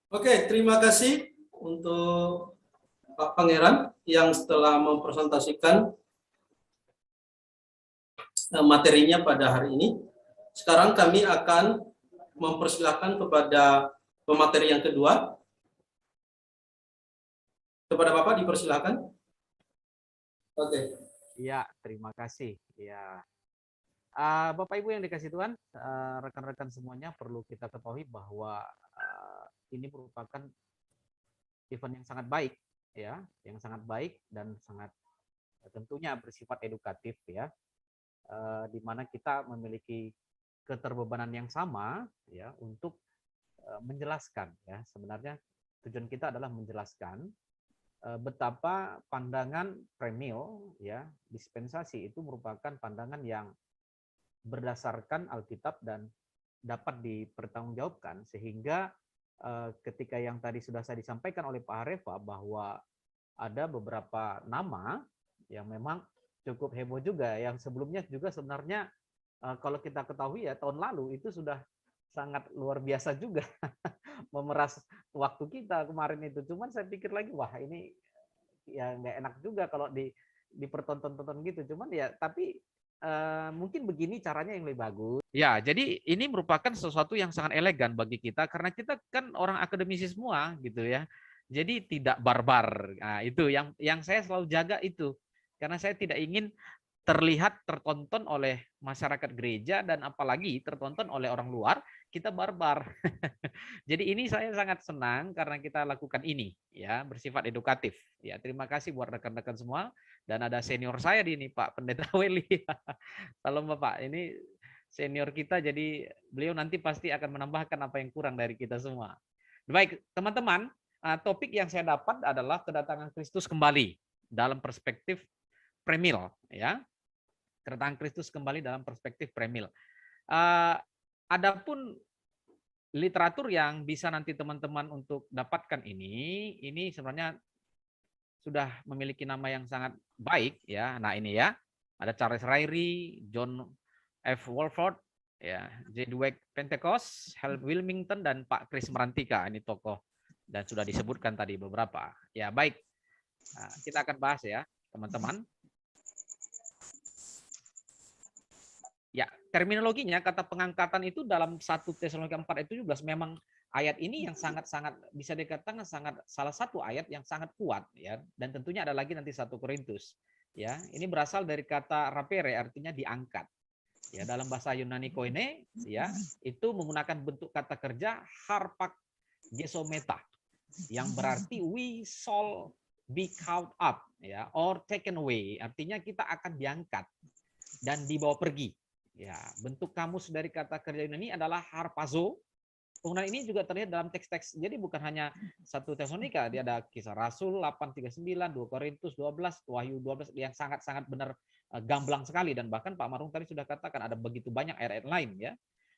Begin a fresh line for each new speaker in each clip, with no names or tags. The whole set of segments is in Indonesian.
Oke, terima kasih untuk Pak Pangeran yang setelah mempresentasikan materinya pada hari ini. Sekarang kami akan mempersilahkan kepada pemateri yang kedua. Kepada Bapak dipersilahkan. Oke.
Iya, terima kasih. Ya, Bapak Ibu yang dikasih Tuhan, rekan-rekan semuanya perlu kita ketahui bahwa ini merupakan event yang sangat baik, ya, yang sangat baik dan sangat tentunya bersifat edukatif, ya, di mana kita memiliki keterbebanan yang sama, ya, untuk menjelaskan, ya, sebenarnya tujuan kita adalah menjelaskan betapa pandangan premil, ya, dispensasi itu merupakan pandangan yang berdasarkan Alkitab dan dapat dipertanggungjawabkan, sehingga ketika yang tadi sudah saya disampaikan oleh Pak Harefa bahwa ada beberapa nama yang memang cukup heboh juga, yang sebelumnya juga sebenarnya kalau kita ketahui ya tahun lalu itu sudah sangat luar biasa juga memeras waktu kita kemarin itu. Cuman saya pikir lagi, wah ini ya nggak enak juga kalau dipertonton-tonton gitu. Cuman ya tapi mungkin begini caranya yang lebih bagus. Ya, jadi ini merupakan sesuatu yang sangat elegan bagi kita karena kita kan orang akademisi semua gitu ya. Jadi tidak barbar. Nah, itu yang saya selalu jaga itu. Karena saya tidak ingin terlihat tertonton oleh masyarakat gereja dan apalagi tertonton oleh orang luar kita barbar. Jadi ini saya sangat senang karena kita lakukan ini ya, bersifat edukatif. Ya, terima kasih buat rekan-rekan semua dan ada senior saya di ini Pak Pendeta Weli. Salam Bapak, ini senior kita jadi beliau nanti pasti akan menambahkan apa yang kurang dari kita semua. Baik, teman-teman, topik yang saya dapat adalah kedatangan Kristus kembali dalam perspektif premil ya. Kedatangan Kristus kembali dalam perspektif premil. Adapun literatur yang bisa nanti teman-teman untuk dapatkan ini sebenarnya sudah memiliki nama yang sangat baik ya. Nah ini ya, ada Charles Ryrie, John F. Walford, ya, J. Dwight Pentecost, Hal Wilmington dan Pak Chris Merantika, ini tokoh dan sudah disebutkan tadi beberapa. Ya baik, nah, kita akan bahas ya teman-teman. Ya, terminologinya kata pengangkatan itu dalam 1 Tesalonika 4 ayat 17 memang ayat ini yang sangat-sangat bisa dikatakan sangat salah satu ayat yang sangat kuat ya, dan tentunya ada lagi nanti 1 Korintus. Ya, ini berasal dari kata rapere artinya diangkat. Ya, dalam bahasa Yunani koine ya, itu menggunakan bentuk kata kerja harpak gesometa yang berarti we shall be caught up ya or taken away, artinya kita akan diangkat dan dibawa pergi. Ya, bentuk kamus dari kata kerja ini adalah harpazo. Penggunaan ini juga terlihat dalam teks-teks. Jadi bukan hanya 1 Tesalonika, dia ada Kisah Rasul 8:39, 2 Korintus 12, Wahyu 12 yang sangat-sangat benar gamblang sekali, dan bahkan Pak Marung tadi sudah katakan ada begitu banyak ayat-ayat lain ya.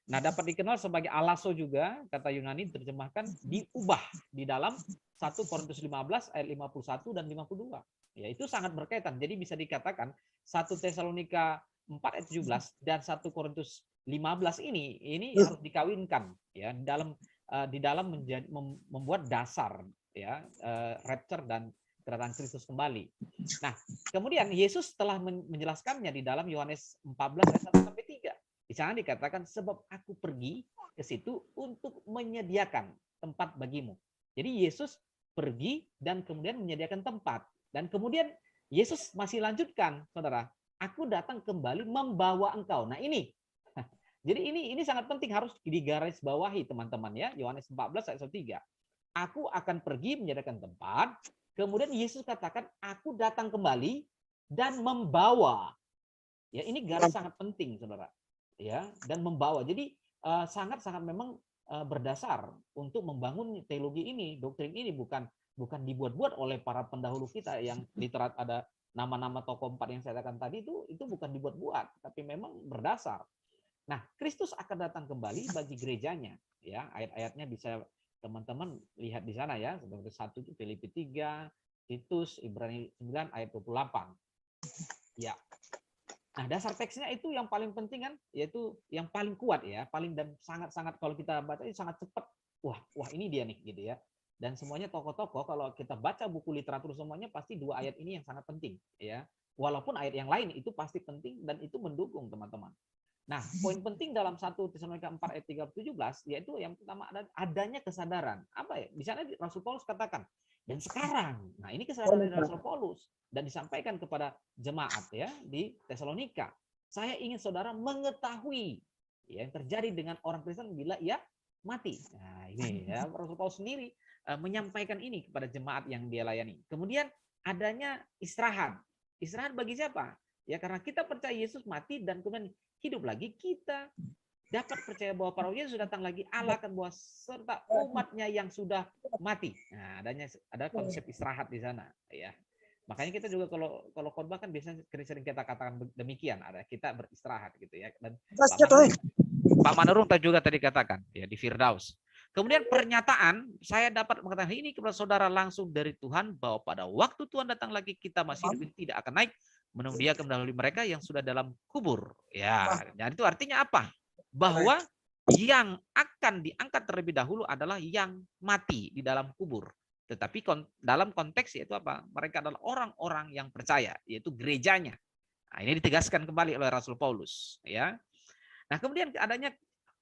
Nah, dapat dikenal sebagai alaso juga, kata Yunani terjemahkan diubah di dalam 1 Korintus 15 ayat 51 dan 52. Ya, itu sangat berkaitan. Jadi bisa dikatakan 1 Tesalonika 4 ayat 17 dan 1 Korintus 15 ini harus dikawinkan ya di dalam membuat dasar ya rapture dan kedatangan Kristus kembali. Nah, kemudian Yesus telah menjelaskannya di dalam Yohanes 14 ayat 1 sampai 3. Di sana dikatakan sebab aku pergi ke situ untuk menyediakan tempat bagimu. Jadi Yesus pergi dan kemudian menyediakan tempat. Dan kemudian Yesus masih lanjutkan, saudara, aku datang kembali membawa engkau. Nah ini, jadi ini sangat penting, harus digarisbawahi teman-teman ya. Yohanes 14 ayat 3. Aku akan pergi menyediakan tempat. Kemudian Yesus katakan, aku datang kembali dan membawa. Ya, ini garis sangat penting, saudara. Ya, dan membawa. Jadi sangat-sangat memang berdasar untuk membangun teologi ini, doktrin ini bukan dibuat-buat oleh para pendahulu kita yang literat. Ada nama-nama tokoh 4 yang saya katakan tadi itu bukan dibuat-buat, tapi memang berdasar. Nah, Kristus akan datang kembali bagi gerejanya. Ya, ayat-ayatnya bisa teman-teman lihat di sana ya. Seperti 1 itu Filipi 3, Titus, Ibrani 9 ayat 28. Ya. Nah, dasar teksnya itu yang paling penting kan, yaitu yang paling kuat ya, paling dan sangat-sangat kalau kita baca itu sangat cepat wah ini dia nih gitu ya. Dan semuanya tokoh-tokoh kalau kita baca buku literatur semuanya pasti 2 ayat ini yang sangat penting ya. Walaupun ayat yang lain itu pasti penting dan itu mendukung teman-teman. Nah, poin penting dalam 1 Tesalonika 4 ayat 13-17 yaitu yang pertama adanya kesadaran. Apa ya? Di sana Rasul Paulus katakan, dan sekarang. Nah, ini kesadaran dari Rasul Paulus dan disampaikan kepada jemaat ya di Tesalonika. Saya ingin saudara mengetahui ya, yang terjadi dengan orang Kristen bila ia mati. Nah, ini ya Rasul Paulus sendiri menyampaikan ini kepada jemaat yang dia layani. Kemudian adanya istirahat. Istirahat bagi siapa? Ya karena kita percaya Yesus mati dan kemudian hidup lagi, kita dapat percaya bahwa para Yesus datang lagi, Allah akan bawa serta umatnya yang sudah mati. Nah, ada konsep istirahat di sana ya. Makanya kita juga kalau khotbah kan biasanya sering kita katakan demikian, ada kita beristirahat gitu ya. Dan Pak Manurung juga tadi katakan ya di Firdaus. Kemudian pernyataan, saya dapat mengatakan ini kepada saudara langsung dari Tuhan bahwa pada waktu Tuhan datang lagi kita masih hidup tidak akan naik, menunggu Dia akan mendahului mereka yang sudah dalam kubur. Ya, dan itu artinya apa? Bahwa yang akan diangkat terlebih dahulu adalah yang mati di dalam kubur. Tetapi dalam konteks yaitu apa? Mereka adalah orang-orang yang percaya, yaitu gerejanya. Nah, ini ditegaskan kembali oleh Rasul Paulus. Ya. Nah, kemudian adanya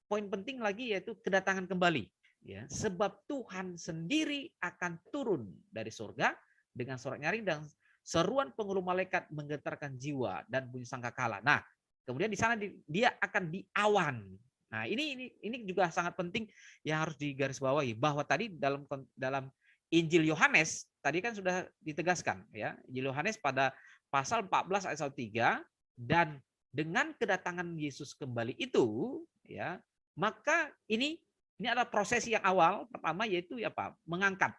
poin penting lagi yaitu kedatangan kembali. Ya, sebab Tuhan sendiri akan turun dari surga dengan sorak nyaring dan seruan penghulu malaikat menggetarkan jiwa dan bunyi sangkakala. Nah, kemudian di sana dia akan di awan. Nah, ini juga sangat penting yang harus digarisbawahi bahwa tadi dalam Injil Yohanes tadi kan sudah ditegaskan ya. Injil Yohanes pada pasal 14 ayat 3 dan dengan kedatangan Yesus kembali itu ya, maka ini adalah prosesi yang awal pertama yaitu apa? Mengangkat.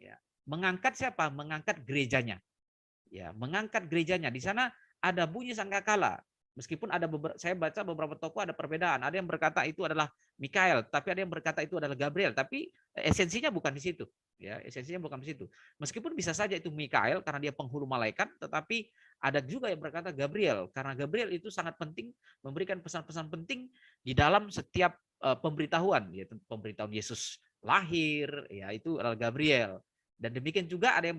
Ya. Mengangkat siapa? Mengangkat gerejanya. Ya, mengangkat gerejanya. Di sana ada bunyi sangkakala. Meskipun saya baca beberapa tokoh ada perbedaan. Ada yang berkata itu adalah Mikael, tapi ada yang berkata itu adalah Gabriel. Tapi esensinya bukan di situ. Ya, esensinya bukan di situ. Meskipun bisa saja itu Mikael karena dia penghulu malaikat, tetapi ada juga yang berkata Gabriel karena Gabriel itu sangat penting memberikan pesan-pesan penting di dalam setiap pemberitahuan, yaitu pemberitahuan Yesus lahir, ya itu adalah Gabriel. Dan demikian juga ada yang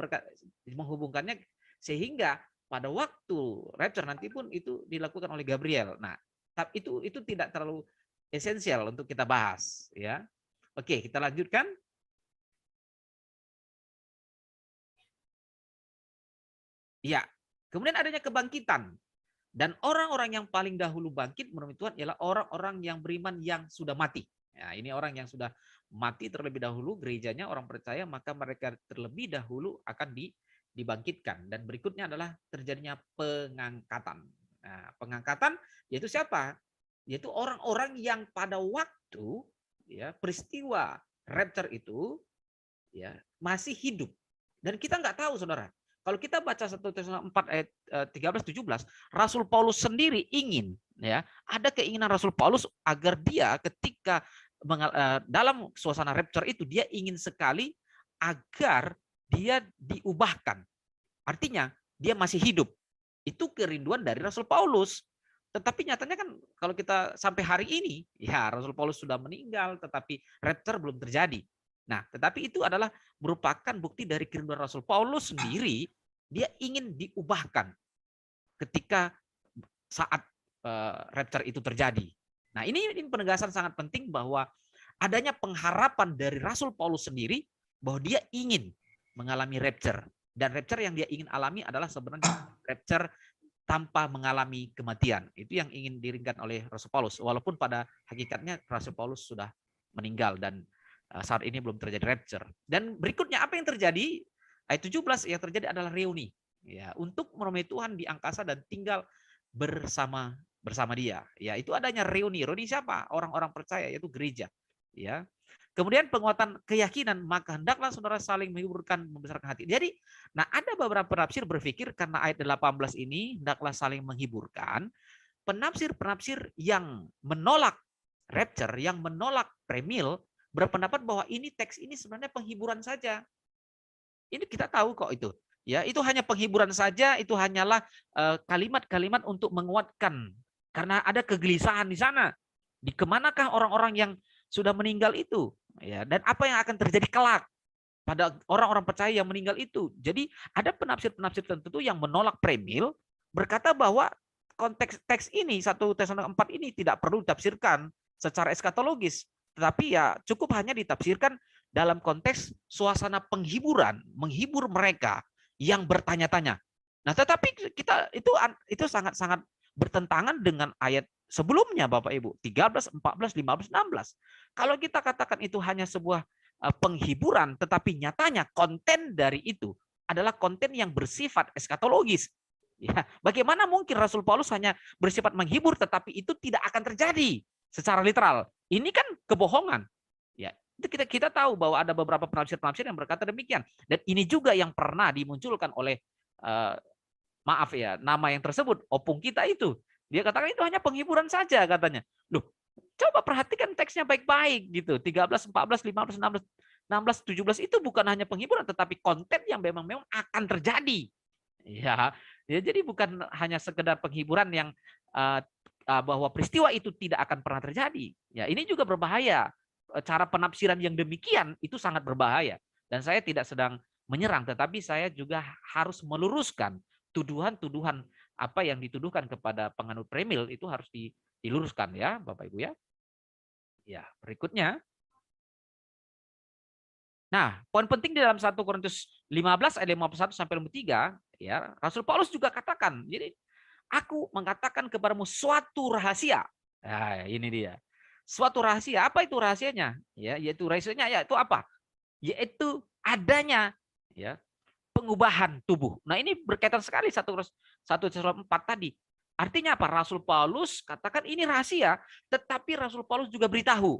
menghubungkannya sehingga pada waktu rapture nanti pun itu dilakukan oleh Gabriel. Nah, tapi itu tidak terlalu esensial untuk kita bahas, ya. Oke, kita lanjutkan. Ya, kemudian adanya kebangkitan. Dan orang-orang yang paling dahulu bangkit menurut Tuhan ialah orang-orang yang beriman yang sudah mati. Ya, ini orang yang sudah mati terlebih dahulu, gerejanya orang percaya, maka mereka terlebih dahulu akan dibangkitkan. Dan berikutnya adalah terjadinya pengangkatan. Nah, pengangkatan yaitu siapa? Yaitu orang-orang yang pada waktu ya peristiwa rapture itu ya masih hidup. Dan kita nggak tahu, saudara. Kalau kita baca 1 Tesalonika 4 ayat 13-17, Rasul Paulus sendiri ingin, ya, ada keinginan Rasul Paulus agar dia ketika dalam suasana rapture itu dia ingin sekali agar dia diubahkan. Artinya dia masih hidup. Itu kerinduan dari Rasul Paulus. Tetapi nyatanya kan kalau kita sampai hari ini, ya Rasul Paulus sudah meninggal, tetapi rapture belum terjadi. Nah, tetapi itu adalah merupakan bukti dari kerinduan Rasul Paulus sendiri, dia ingin diubahkan ketika saat rapture itu terjadi. Nah, ini penegasan sangat penting bahwa adanya pengharapan dari Rasul Paulus sendiri bahwa dia ingin mengalami rapture. Dan rapture yang dia ingin alami adalah sebenarnya rapture tanpa mengalami kematian. Itu yang ingin diringankan oleh Rasul Paulus. Walaupun pada hakikatnya Rasul Paulus sudah meninggal dan saat ini belum terjadi rapture. Dan berikutnya apa yang terjadi? Ayat 17 yang terjadi adalah reuni. Ya, untuk menemui Tuhan di angkasa dan tinggal bersama dia. Ya, itu adanya reuni. Reuni siapa? Orang-orang percaya, yaitu gereja. Ya. Kemudian penguatan keyakinan, maka hendaklah saudara saling menghiburkan, membesarkan hati. Jadi, nah ada beberapa penafsir berpikir karena ayat 18 ini hendaklah saling menghiburkan. Penafsir-penafsir yang menolak rapture, yang menolak premil, berpendapat bahwa ini teks ini sebenarnya penghiburan saja. Ini kita tahu kok itu. Ya, itu hanya penghiburan saja, itu hanyalah kalimat-kalimat untuk menguatkan. Karena ada kegelisahan di sana. Di kemanakah orang-orang yang sudah meninggal itu? ya, dan apa yang akan terjadi kelak pada orang-orang percaya yang meninggal itu. Jadi ada penafsir-penafsir tertentu yang menolak premil, berkata bahwa konteks teks ini 1 Tesalonika 4 ini tidak perlu ditafsirkan secara eskatologis, tetapi ya cukup hanya ditafsirkan dalam konteks suasana penghiburan, menghibur mereka yang bertanya-tanya. Nah, tetapi kita itu sangat-sangat bertentangan dengan ayat sebelumnya Bapak Ibu, 13, 14, 15, 16. Kalau kita katakan itu hanya sebuah penghiburan, tetapi nyatanya konten dari itu adalah konten yang bersifat eskatologis. Ya, bagaimana mungkin Rasul Paulus hanya bersifat menghibur, tetapi itu tidak akan terjadi secara literal? Ini kan kebohongan. Ya, itu kita tahu bahwa ada beberapa penafsir-penafsir yang berkata demikian. Dan ini juga yang pernah dimunculkan oleh maaf ya, nama yang tersebut, opung kita itu. Dia katakan itu hanya penghiburan saja katanya. Loh, coba perhatikan teksnya baik-baik gitu. 13, 14, 15, 16, 16, 17 itu bukan hanya penghiburan, tetapi konten yang memang akan terjadi. Ya, jadi bukan hanya sekedar penghiburan yang bahwa peristiwa itu tidak akan pernah terjadi. Ya, ini juga berbahaya. Cara penafsiran yang demikian itu sangat berbahaya. Dan saya tidak sedang menyerang, tetapi saya juga harus meluruskan tuduhan-tuduhan apa yang dituduhkan kepada penganut premil itu harus diluruskan ya, Bapak Ibu ya. Ya, berikutnya. Nah, poin penting di dalam 1 Korintus 15 ayat 51 sampai 53 ya, Rasul Paulus juga katakan, jadi aku mengatakan kepadamu suatu rahasia. Nah, ini dia. Suatu rahasia. Apa itu rahasianya? Ya, yaitu rahasianya yaitu apa? Yaitu adanya ya pengubahan tubuh. Nah, ini berkaitan sekali 1 Tesalonika 4 tadi. Artinya apa? Rasul Paulus katakan ini rahasia, tetapi Rasul Paulus juga beritahu.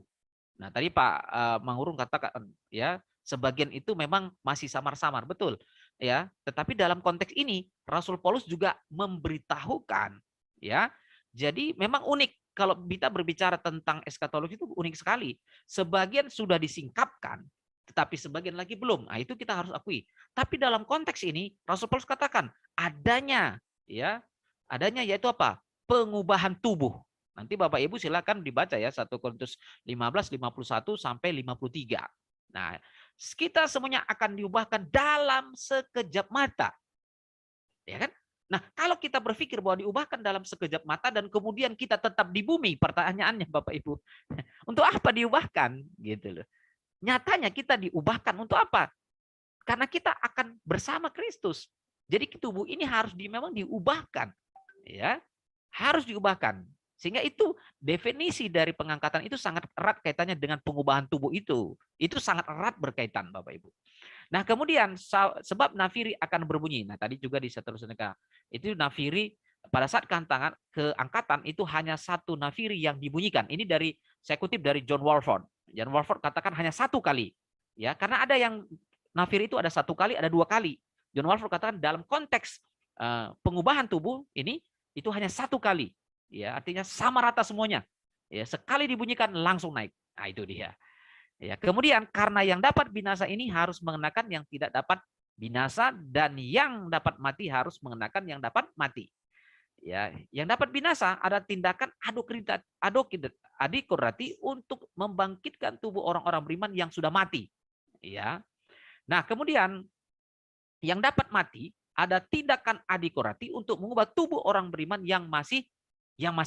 Nah, tadi Pak Mangurung katakan ya, sebagian itu memang masih samar-samar, betul. Ya, tetapi dalam konteks ini Rasul Paulus juga memberitahukan ya. Jadi memang unik kalau kita berbicara tentang eskatologi itu unik sekali. Sebagian sudah disingkapkan, tetapi sebagian lagi belum. Nah, itu kita harus akui. Tapi dalam konteks ini Rasul Paulus katakan adanya ya, adanya yaitu apa? Pengubahan tubuh. Nanti Bapak Ibu silakan dibaca ya 1 Korintus 15 51 sampai 53. Nah, kita semuanya akan diubahkan dalam sekejap mata. Ya kan? Nah, kalau kita berpikir bahwa diubahkan dalam sekejap mata dan kemudian kita tetap di bumi, pertanyaannya Bapak Ibu, untuk apa diubahkan gitu loh. Nyatanya kita diubahkan untuk apa? Karena kita akan bersama Kristus. Jadi tubuh ini harus memang diubahkan. Ya. Harus diubahkan. Sehingga itu definisi dari pengangkatan itu sangat erat kaitannya dengan pengubahan tubuh itu. Itu sangat erat berkaitan Bapak Ibu. Nah, kemudian sebab nafiri akan berbunyi. Nah, tadi juga di 1 Tesalonika itu nafiri pada saat keangkatan itu hanya satu nafiri yang dibunyikan. Ini dari saya kutip dari John Walford. John Walford katakan hanya satu kali. Ya, karena ada yang nafiri itu ada satu kali, ada dua kali. John Walford katakan dalam konteks pengubahan tubuh ini itu hanya satu kali. Ya, artinya sama rata semuanya. Ya, sekali dibunyikan langsung naik. Nah, itu dia. Ya, kemudian karena yang dapat binasa ini harus mengenakan yang tidak dapat binasa dan yang dapat mati harus mengenakan yang dapat mati. Ya, yang dapat binasa ada tindakan adikorati untuk membangkitkan tubuh orang-orang beriman yang sudah mati. Ya. Nah, kemudian yang dapat mati ada tindakan adikorati untuk mengubah tubuh orang beriman yang masih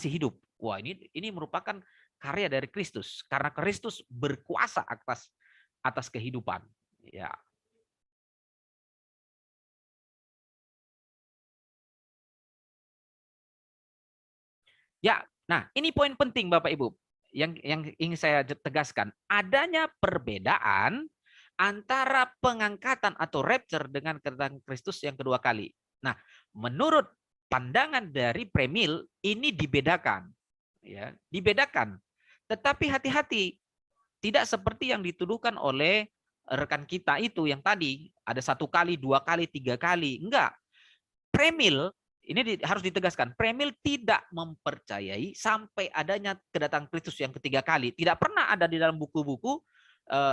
hidup. Wah, ini merupakan karya dari Kristus karena Kristus berkuasa atas kehidupan. Ya. Ya, nah ini poin penting Bapak Ibu yang ingin saya tegaskan. Adanya perbedaan antara pengangkatan atau rapture dengan kedatangan Kristus yang kedua kali. Nah, menurut pandangan dari premil ini dibedakan. Ya, dibedakan. Tetapi hati-hati, tidak seperti yang dituduhkan oleh rekan kita itu yang tadi ada satu kali, dua kali, tiga kali. Enggak. Premil ini harus ditegaskan. Premil tidak mempercayai sampai adanya kedatangan Kristus yang ketiga kali. Tidak pernah ada di dalam buku-buku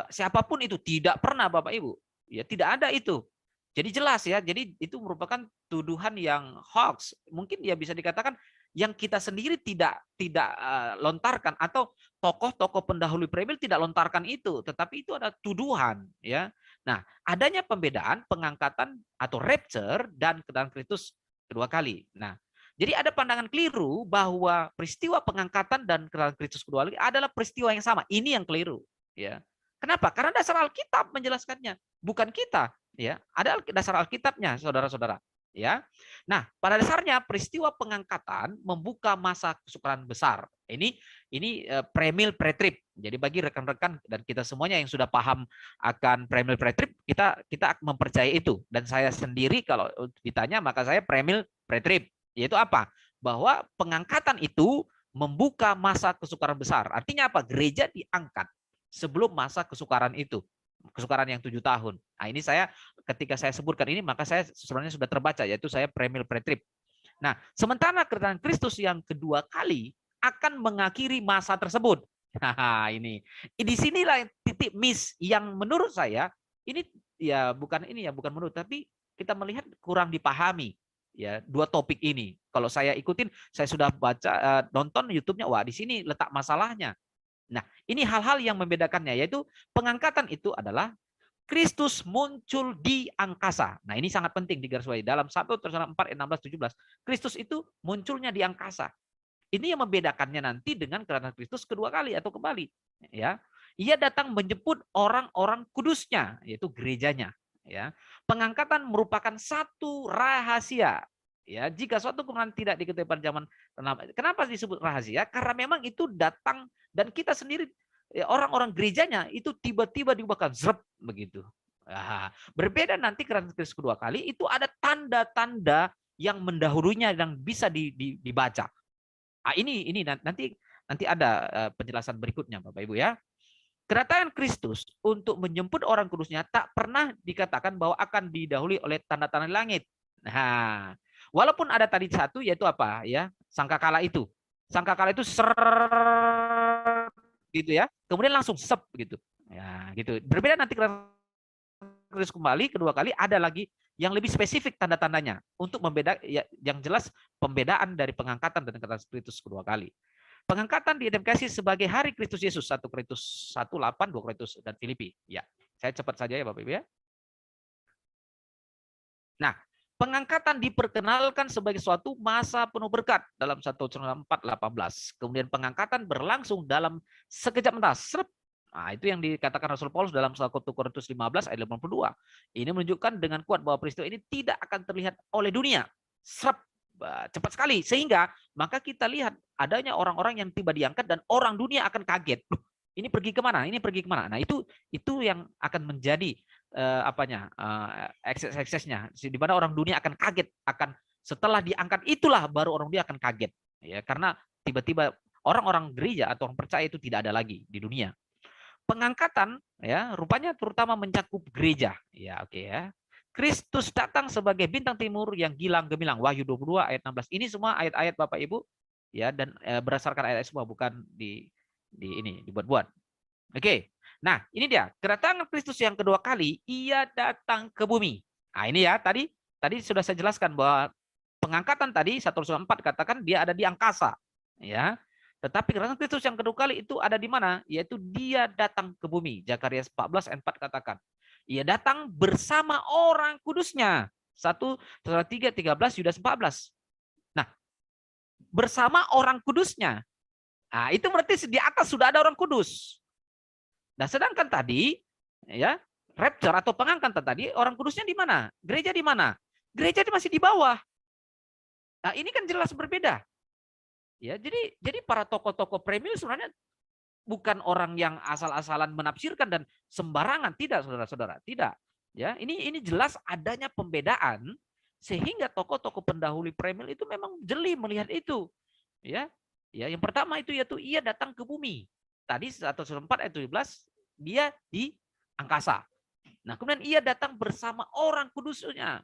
siapapun itu, tidak pernah Bapak Ibu. Ya, tidak ada itu. Jadi jelas ya. Jadi itu merupakan tuduhan yang hoax. Mungkin ya bisa dikatakan yang kita sendiri tidak lontarkan, atau tokoh-tokoh pendahulu premil tidak lontarkan itu, tetapi itu ada tuduhan, ya. Nah, adanya pembedaan pengangkatan atau rapture dan kedatangan Kristus kedua kali. Nah, jadi ada pandangan keliru bahwa peristiwa pengangkatan dan kedatangan Kristus kedua kali adalah peristiwa yang sama. Ini yang keliru, ya. Kenapa? Karena dasar Alkitab menjelaskannya, bukan kita, ya. Ada dasar Alkitabnya, saudara-saudara, ya. Nah, pada dasarnya peristiwa pengangkatan membuka masa kesukaran besar. Ini premil pretrib. Jadi bagi rekan-rekan dan kita semuanya yang sudah paham akan premil pretrib, kita mempercayai itu. Dan saya sendiri kalau ditanya, maka saya premil pretrib. Yaitu apa? Bahwa pengangkatan itu membuka masa kesukaran besar. Artinya apa? Gereja diangkat sebelum masa kesukaran itu. Kesukaran yang 7 tahun. Nah, ini saya ketika saya sebutkan ini, maka saya sebenarnya sudah terbaca, yaitu saya premil pretrib. Nah, sementara kedatangan Kristus yang kedua kali akan mengakhiri masa tersebut. Nah, ini di sinilah titik miss yang menurut saya ini bukan menurut, tapi kita melihat kurang dipahami, ya, dua topik ini. Kalau saya ikutin, saya sudah baca nonton YouTube-nya, wah di sini letak masalahnya. Nah, ini hal-hal yang membedakannya, yaitu pengangkatan itu adalah Kristus muncul di angkasa. Nah, ini sangat penting digarisbawahi dalam 1 Tesalonika 4 ayat 16-17. Kristus itu munculnya di angkasa. Ini yang membedakannya nanti dengan kedatangan Kristus kedua kali atau kembali, ya. Ia datang menjemput orang-orang kudusnya, yaitu gerejanya, ya. Pengangkatan merupakan satu rahasia. Ya, jika suatu kemenangan tidak diketahui pada zaman, kenapa disebut rahasia? Karena memang itu datang dan kita sendiri, orang-orang gerejanya itu tiba-tiba diubahkan zrep begitu. Nah, berbeda nanti kedatangan Kristus kedua kali itu ada tanda-tanda yang mendahulunya yang bisa dibaca. Nah, ini nanti ada penjelasan berikutnya, Bapak Ibu, ya. Kedatangan Kristus untuk menjemput orang kudusnya tak pernah dikatakan bahwa akan didahului oleh tanda-tanda langit. Nah, walaupun ada tadi satu, yaitu apa, ya, sangkakala itu. Sangkakala itu ser gitu, ya. Kemudian langsung sep gitu. Ya, gitu. Berbeda nanti Kristus kembali kedua kali ada lagi yang lebih spesifik tanda-tandanya untuk membeda, ya, yang jelas pembedaan dari pengangkatan dan kedatangan Kristus kedua kali. Pengangkatan diidentifikasi sebagai hari Kristus Yesus, 1 Korintus 1:8, 2 Korintus dan Filipi. Ya, saya cepat saja ya Bapak Ibu, ya. Nah, pengangkatan diperkenalkan sebagai suatu masa penuh berkat dalam 1 Korintus 4:18. Kemudian pengangkatan berlangsung dalam sekejap mata. Nah, itu yang dikatakan Rasul Paulus dalam 1 Korintus 15 ayat 82. Ini menunjukkan dengan kuat bahwa peristiwa ini tidak akan terlihat oleh dunia. Cepat sekali, sehingga maka kita lihat adanya orang-orang yang tiba diangkat dan orang dunia akan kaget. Ini pergi kemana? Ini pergi kemana? Nah, itu yang akan menjadi ekses-eksesnya, di mana orang dunia akan kaget, akan setelah diangkat itulah baru orang dunia akan kaget, ya, karena tiba-tiba orang-orang gereja atau orang percaya itu tidak ada lagi di dunia. Pengangkatan, ya, rupanya terutama mencakup gereja, ya, oke, ya. Kristus datang sebagai bintang timur yang gilang gemilang, Wahyu 22 ayat 16. Ini semua ayat-ayat Bapak Ibu, ya, dan berdasarkan ayat semua, bukan dibuat-buat. Oke. Nah, ini dia kedatangan Kristus yang kedua kali, ia datang ke bumi. Nah, ini ya, tadi sudah saya jelaskan bahwa pengangkatan tadi 1 Korintus 4 katakan dia ada di angkasa, ya. Tetapi kedatangan Kristus yang kedua kali itu ada di mana? Yaitu dia datang ke bumi. Zakaria 14 ayat 4 katakan, ia datang bersama orang kudusnya. 1 Tesalonika 3:13, Yudas 14. Nah, bersama orang kudusnya. Nah, itu berarti di atas sudah ada orang kudus. Nah, sedangkan tadi, ya, rapture atau pengangkatan tadi, orang kudusnya di mana? Gereja di mana? Gereja masih di bawah. Nah, ini kan jelas berbeda. Ya, jadi para tokoh-tokoh premil sebenarnya bukan orang yang asal-asalan menafsirkan dan sembarangan, tidak, saudara-saudara, tidak. Ya, ini jelas adanya pembedaan sehingga tokoh-tokoh pendahulu premil itu memang jeli melihat itu. Ya, yang pertama itu yaitu ia datang ke bumi. Tadi 1 Korintus 4 ayat 17 dia di angkasa. Nah, kemudian ia datang bersama orang kudusnya.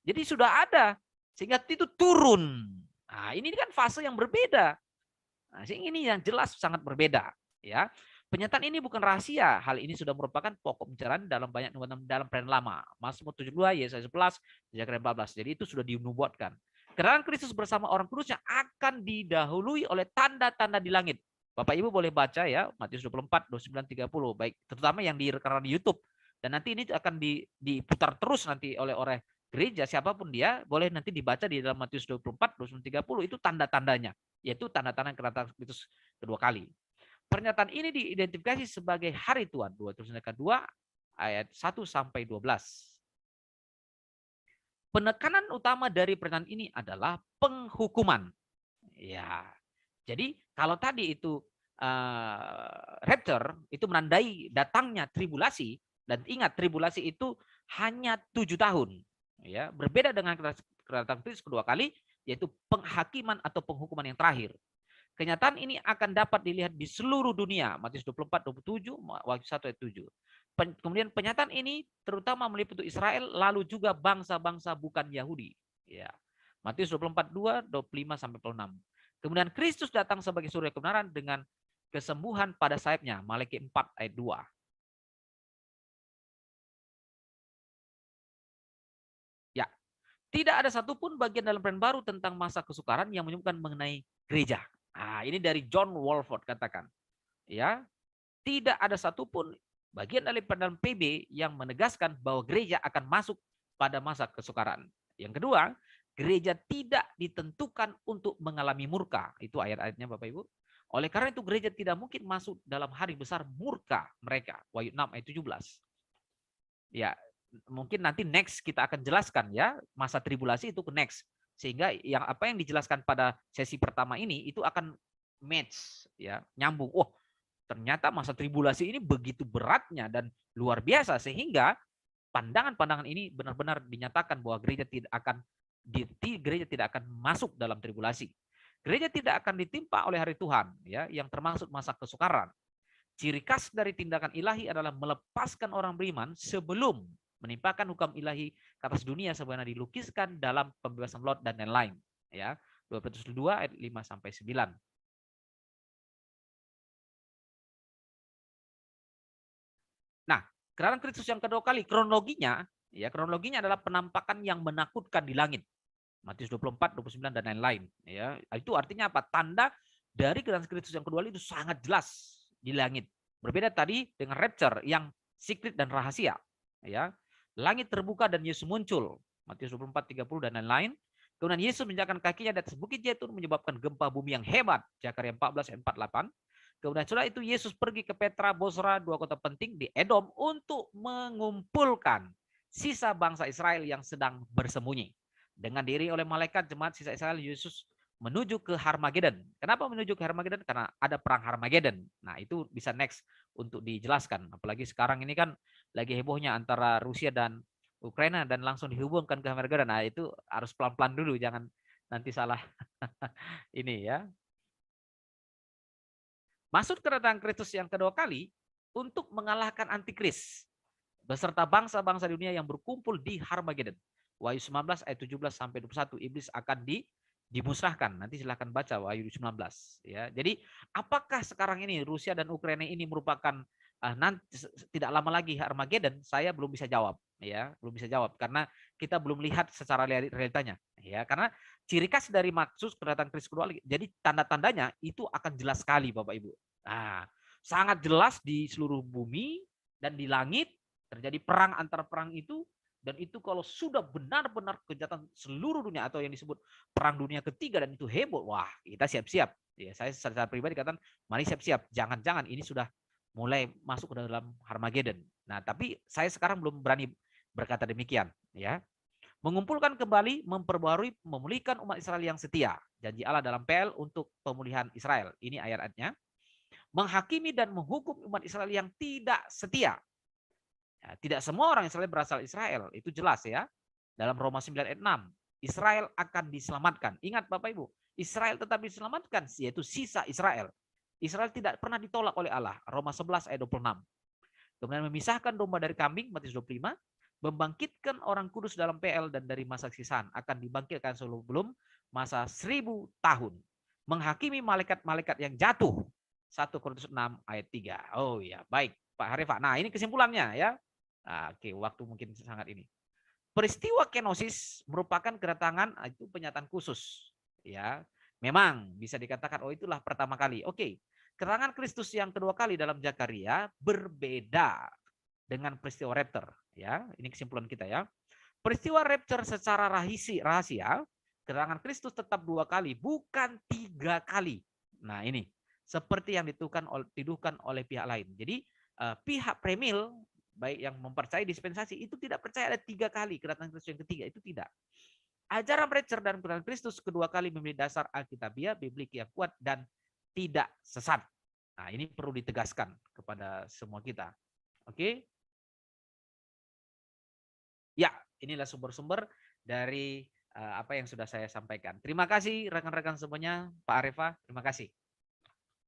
Jadi sudah ada sehingga itu turun. Nah, ini kan fase yang berbeda. Nah, ini yang jelas sangat berbeda, ya. Penyataan ini bukan rahasia. Hal ini sudah merupakan pokok pembicaraan dalam banyak dalam perjanjian lama. Mazmur 72, Yesaya 11, Zakaria 14. Jadi itu sudah dinubuatkan. Kedatangan Kristus bersama orang kudusnya akan didahului oleh tanda-tanda di langit. Bapak Ibu boleh baca ya, Matius 24, 29, 30, baik terutama yang direkam di YouTube. Dan nanti ini akan diputar terus nanti oleh gereja siapapun dia, boleh nanti dibaca di dalam Matius 24, 29, 30 itu tanda-tandanya, yaitu tanda-tanda kedatangan Kristus kedua kali. Pernyataan ini diidentifikasi sebagai hari Tuhan, 2 Tesalonika 2 ayat 1 sampai 12. Penekanan utama dari pernyataan ini adalah penghukuman. Ya, jadi kalau tadi itu rapture itu menandai datangnya tribulasi, dan ingat tribulasi itu hanya 7 tahun. Ya, berbeda dengan kedatangan Kristus kedua kali, yaitu penghakiman atau penghukuman yang terakhir. Kenyataan ini akan dapat dilihat di seluruh dunia. Matius 24, 27, Wahyu 1 ayat 7. Kemudian pernyataan ini terutama meliputi Israel, lalu juga bangsa-bangsa bukan Yahudi. Ya. Matius 24, 2, 25 sampai 26. Kemudian Kristus datang sebagai surya kebenaran dengan kesembuhan pada sayapnya. Malaki 4 ayat 2. Ya. Tidak ada satupun bagian dalam Perjanjian Baru tentang masa kesukaran yang menyebutkan mengenai gereja. Nah, ini dari John Walford katakan. Ya, tidak ada satupun bagian dari dalam PB yang menegaskan bahwa gereja akan masuk pada masa kesukaran. Yang kedua, gereja tidak ditentukan untuk mengalami murka. Itu ayat-ayatnya Bapak Ibu. Oleh karena itu gereja tidak mungkin masuk dalam hari besar murka mereka. Wahyu 6 ayat 17. Ya, mungkin nanti next kita akan jelaskan ya, masa tribulasi itu ke next. Sehingga yang apa yang dijelaskan pada sesi pertama ini itu akan match ya, nyambung. Oh, ternyata masa tribulasi ini begitu beratnya dan luar biasa sehingga pandangan-pandangan ini benar-benar dinyatakan bahwa gereja tidak akan masuk dalam tribulasi. Gereja tidak akan ditimpa oleh hari Tuhan ya, yang termasuk masa kesukaran. Ciri khas dari tindakan ilahi adalah melepaskan orang beriman sebelum menimpakan hukum ilahi ke atas dunia sebenarnya dilukiskan dalam pembebasan Lot dan lain-lain. Ya, 2 Petrus 2 ayat 5 sampai 9. Nah, kedatangan Kristus yang kedua kali kronologinya adalah penampakan yang menakutkan di langit. Matius 24, 29 dan lain-lain. Ya, itu artinya apa? Tanda dari kedatangan Kristus yang kedua itu sangat jelas di langit. Berbeda tadi dengan rapture yang secret dan rahasia. Ya, langit terbuka dan Yesus muncul. Matius 24, 30 dan lain-lain. Kemudian Yesus menjalankan kakinya di atas bukit Zaitun menyebabkan gempa bumi yang hebat. Zakaria 14 ayat 48. Kemudian setelah itu Yesus pergi ke Petra, Bosra, 2 kota penting di Edom untuk mengumpulkan sisa bangsa Israel yang sedang bersembunyi. Dengan diri oleh malaikat jemaat sisa Israel, Yesus menuju ke Harmageddon. Kenapa menuju ke Harmageddon? Karena ada perang Harmageddon. Nah, itu bisa next untuk dijelaskan. Apalagi sekarang ini kan lagi hebohnya antara Rusia dan Ukraina dan langsung dihubungkan ke Harmageddon. Nah, itu harus pelan-pelan dulu, jangan nanti salah ini ya. Maksud kedatangan Kristus yang kedua kali untuk mengalahkan antikris beserta bangsa-bangsa dunia yang berkumpul di Harmageddon. Wahyu 19 ayat 17 sampai 21, iblis akan dimusnahkan. Nanti silahkan baca Wahyu 19 ya. Jadi apakah sekarang ini Rusia dan Ukraina ini merupakan nanti tidak lama lagi Armageddon? Saya belum bisa jawab ya, belum bisa jawab karena kita belum lihat secara realitanya ya. Karena ciri khas dari maksud kedatangan Kristus kedua, jadi tanda-tandanya itu akan jelas sekali Bapak Ibu. Nah, sangat jelas di seluruh bumi dan di langit terjadi perang antar perang itu. Dan itu kalau sudah benar-benar kejahatan seluruh dunia atau yang disebut perang dunia ketiga dan itu heboh, wah kita siap-siap. Ya, saya secara pribadi katakan, mari siap-siap. Jangan-jangan ini sudah mulai masuk ke dalam Harmageddon. Nah, tapi saya sekarang belum berani berkata demikian. Ya, mengumpulkan kembali, memperbarui, memulihkan umat Israel yang setia. Janji Allah dalam PL untuk pemulihan Israel. Ini ayat-ayatnya. Menghakimi dan menghukum umat Israel yang tidak setia. Ya, tidak semua orang Israel berasal Israel, itu jelas ya. Dalam Roma 9 ayat 6, Israel akan diselamatkan. Ingat Bapak Ibu, Israel tetap diselamatkan, yaitu sisa Israel. Israel tidak pernah ditolak oleh Allah. Roma 11 ayat 26. Kemudian memisahkan domba dari kambing, Matius 25, membangkitkan orang kudus dalam PL dan dari masa sisaan akan dibangkitkan sebelum masa 1000 tahun. Menghakimi malaikat-malaikat yang jatuh. 1 Korintus 6 ayat 3. Oh ya, baik Pak Harifa. Nah, ini kesimpulannya ya. Nah, oke, waktu mungkin sangat ini. peristiwa kenosis merupakan kedatangan itu penyataan khusus, ya. Memang bisa dikatakan oh itulah pertama kali. Oke. Keterangan Kristus yang kedua kali dalam Zakaria berbeda dengan peristiwa rapture, ya. Ini kesimpulan kita ya. Peristiwa rapture secara rahasia, keterangan Kristus tetap 2 kali, bukan 3 kali. Nah, ini seperti yang dituduhkan oleh pihak lain. Jadi pihak premil baik yang mempercayai dispensasi itu tidak percaya ada 3 kali kedatangan Kristus yang ketiga, itu tidak. Ajaran rapture dan kedatangan Kristus kedua kali memiliki dasar alkitabiah, biblik yang kuat dan tidak sesat. Nah, ini perlu ditegaskan kepada semua kita. Oke? Ya, inilah sumber-sumber dari apa yang sudah saya sampaikan. Terima kasih rekan-rekan semuanya, Pak Arefa, terima kasih.